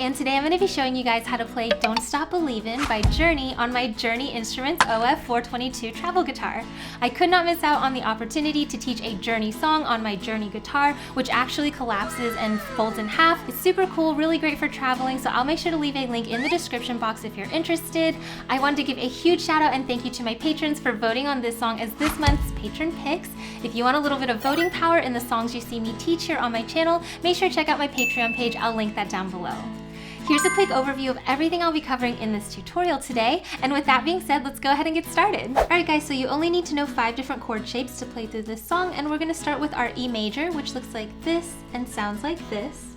and today I'm going to be showing you guys how to play Don't Stop Believin' by Journey on my Journey Instruments OF422 travel guitar. I could not miss out on the opportunity to teach a Journey song on my Journey guitar, which actually collapses and folds in half. It's super cool, really great for traveling, so I'll make sure to leave a link in the description box if you're interested. I wanted to give a huge shout out and thank you to my patrons for voting on this song as this month's patron picks. If you want a little bit of voting power in the songs you see me teach here on my channel, make sure to check out my Patreon page. I'll link that down below. Here's a quick overview of everything I'll be covering in this tutorial today, and with that being said, let's go ahead and get started. Alright guys, so you only need to know 5 different chord shapes to play through this song, and we're going to start with our E major, which looks like this and sounds like this.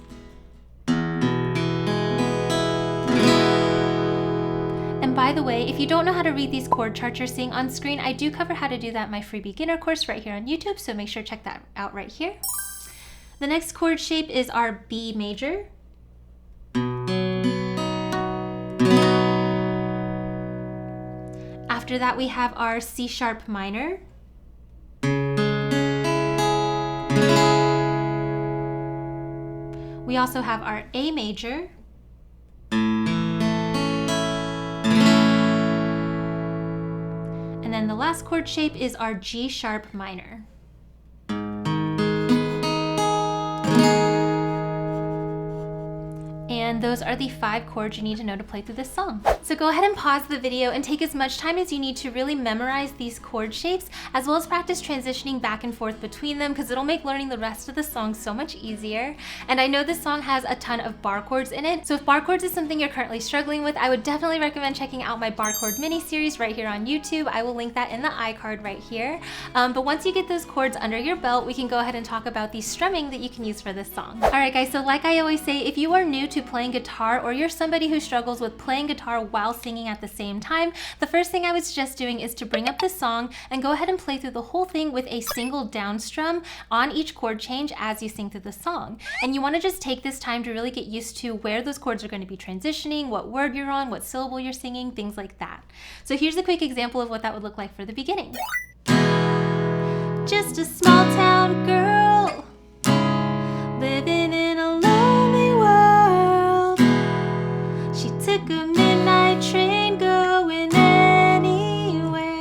And by the way, if you don't know how to read these chord charts you're seeing on screen, I do cover how to do that in my free beginner course right here on YouTube, so make sure to check that out right here. The next chord shape is our B major. After that, we have our C sharp minor. We also have our A major. And then the last chord shape is our G sharp minor. And those are the 5 chords you need to know to play through this song. So go ahead and pause the video and take as much time as you need to really memorize these chord shapes, as well as practice transitioning back and forth between them, because it'll make learning the rest of the song so much easier. And I know this song has a ton of bar chords in it, so if bar chords is something you're currently struggling with, I would definitely recommend checking out my bar chord mini series right here on YouTube. I will link that in the iCard right here. But once you get those chords under your belt, we can go ahead and talk about the strumming that you can use for this song. Alright guys, so like I always say, if you are new to playing guitar, or you're somebody who struggles with playing guitar while singing at the same time, the first thing I would suggest doing is to bring up the song and go ahead and play through the whole thing with a single down strum on each chord change as you sing through the song. And you want to just take this time to really get used to where those chords are going to be transitioning, what word you're on, what syllable you're singing, things like that. So here's a quick example of what that would look like for the beginning. Just a small town girl living in a lonely world. She took a midnight train going anywhere.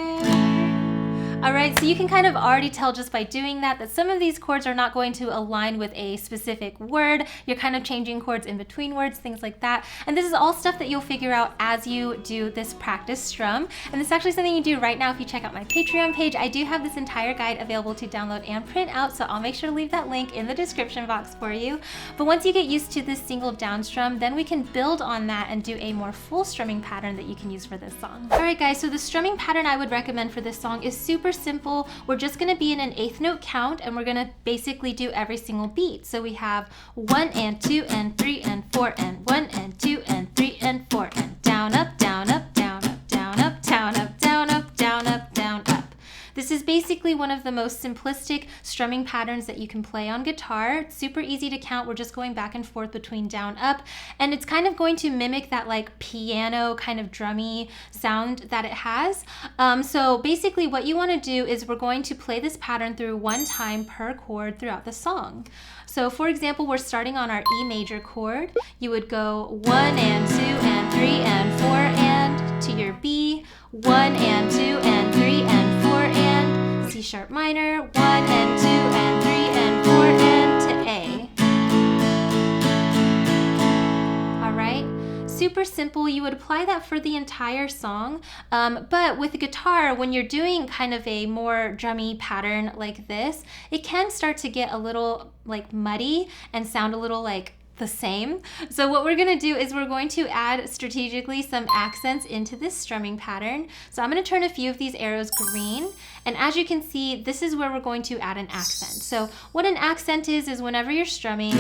Alright, so you can kind of already tell just by doing that some of these chords are not going to align with a specific word. You're kind of changing chords in between words, things like that. And this is all stuff that you'll figure out as you do this practice strum. And this is actually something you do right now if you check out my Patreon page. I do have this entire guide available to download and print out, so I'll make sure to leave that link in the description box for you. But once you get used to this single down strum, then we can build on that and do a more full strumming pattern that you can use for this song. Alright guys, so the strumming pattern I would recommend for this song is super simple. We're just going to be in an 1/8 note count, and we're going to basically do every single beat. So we have 1 and 2 and 3 and 4 and 1 and 2 and 3 and 4 and down up, down up, down up, down up, down up, down up, down up, down up. This is basically one of the most simplistic strumming patterns that you can play on guitar. It's super easy to count. We're just going back and forth between down, up, and it's kind of going to mimic that like piano kind of drummy sound that it has. So basically what you want to do is we're going to play this pattern through 1 time per chord throughout the song. So for example, we're starting on our E major chord. You would go 1 and 2 and 3 and 4 and to your B, 1 and 2 and 3 and 4 and C sharp minor, 1 and 2 and 3 and 4 and to A. Alright, super simple. You would apply that for the entire song, but with the guitar, when you're doing kind of a more drummy pattern like this, it can start to get a little like muddy and sound a little like the same. So what we're going to do is we're going to add strategically some accents into this strumming pattern. So I'm going to turn a few of these arrows green, and as you can see, this is where we're going to add an accent. So what an accent is whenever you're strumming,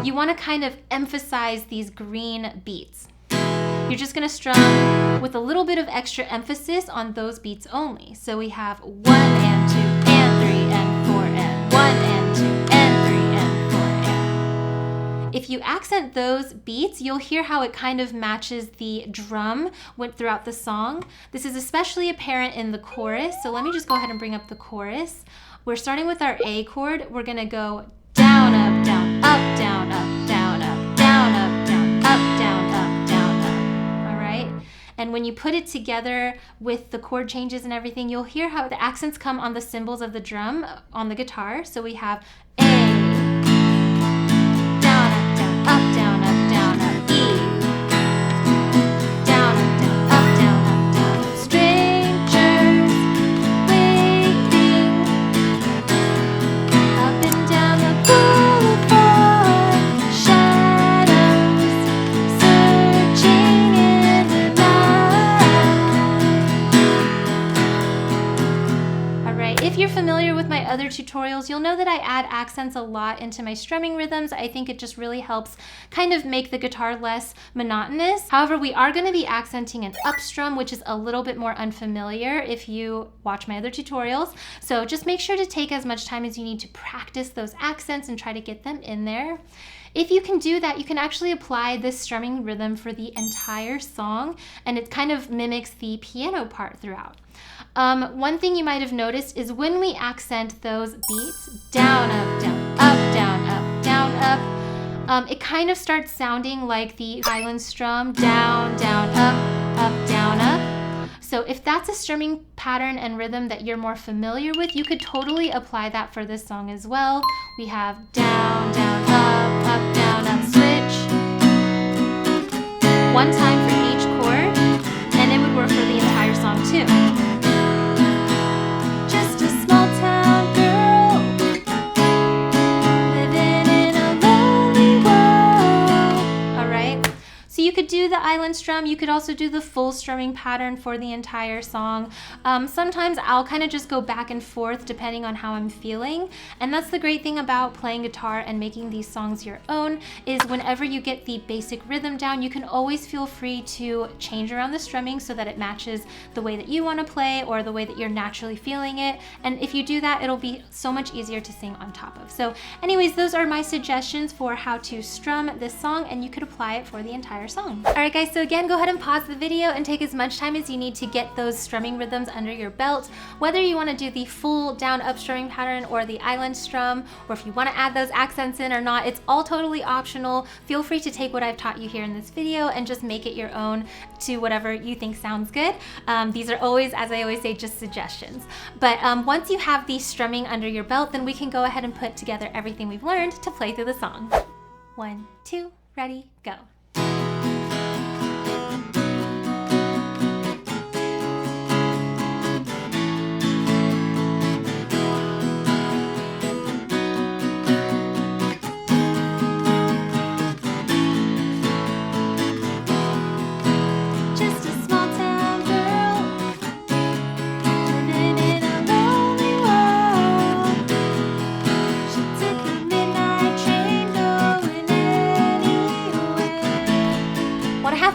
you want to kind of emphasize these green beats. You're just going to strum with a little bit of extra emphasis on those beats only. So we have 1 and 2 and 3 and 4 and 1 and 2 and 3 and 4 and. If you accent those beats, you'll hear how it kind of matches the drum throughout the song. This is especially apparent in the chorus. So let me just go ahead and bring up the chorus. We're starting with our A chord. We're going to go down, up, down, up, down, up, down, up, down, up, down, up, down. And when you put it together with the chord changes and everything, you'll hear how the accents come on the cymbals of the drum on the guitar. So we have A, down, up, down, up, down, up, E, down, up, down, up, down, up, down, up, strangers waiting, up and down the boulevard, shadows searching in the night. All right, if you're familiar with my other tutorials, you'll know that I add accents a lot into my strumming rhythms. I think it just really helps kind of make the guitar less monotonous. However, we are going to be accenting an up strum, which is a little bit more unfamiliar if you watch my other tutorials. So just make sure to take as much time as you need to practice those accents and try to get them in there. If you can do that, you can actually apply this strumming rhythm for the entire song, and it kind of mimics the piano part throughout. One thing you might have noticed is when we accent those beats, down, up, down, up, down, up, down, up, it kind of starts sounding like the island strum, down, down, up, down, up. So if that's a strumming pattern and rhythm that you're more familiar with, you could totally apply that for this song as well. We have down, down, up, switch. One time for each chord, and it would work for the entire song too. Just a small town girl, living in a lonely world. All right. So you could do the island strum. You could also do the full strumming pattern for the entire song. Sometimes I'll kind of just go back and forth depending on how I'm feeling. And that's the great thing about playing guitar and making these songs your own, is whenever you get the basic rhythm down, you can always feel free to change around the strumming so that it matches the way that you want to play or the way that you're naturally feeling it. And if you do that, it'll be so much easier to sing on top of. So anyways, those are my suggestions for how to strum this song, and you could apply it for the entire song. All right guys, so again, go ahead and pause the video and take as much time as you need to get those strumming rhythms under your belt. Whether you want to do the full down up strumming pattern or the island strum, or if you want to add those accents in or not, it's all totally optional. Feel free to take what I've taught you here in this video and just make it your own to whatever you think sounds good. These are always, as I always say, just suggestions. But once you have the strumming under your belt, then we can go ahead and put together everything we've learned to play through the song. 1, 2, ready, go.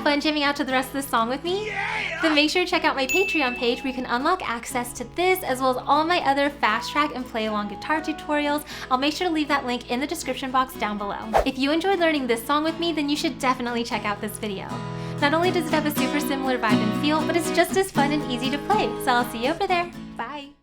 Fun jamming out to the rest of the song with me? Yeah! Then make sure to check out my Patreon page where you can unlock access to this as well as all my other fast track and play along guitar tutorials. I'll make sure to leave that link in the description box down below. If you enjoyed learning this song with me, then you should definitely check out this video. Not only does it have a super similar vibe and feel, but it's just as fun and easy to play. So I'll see you over there. Bye!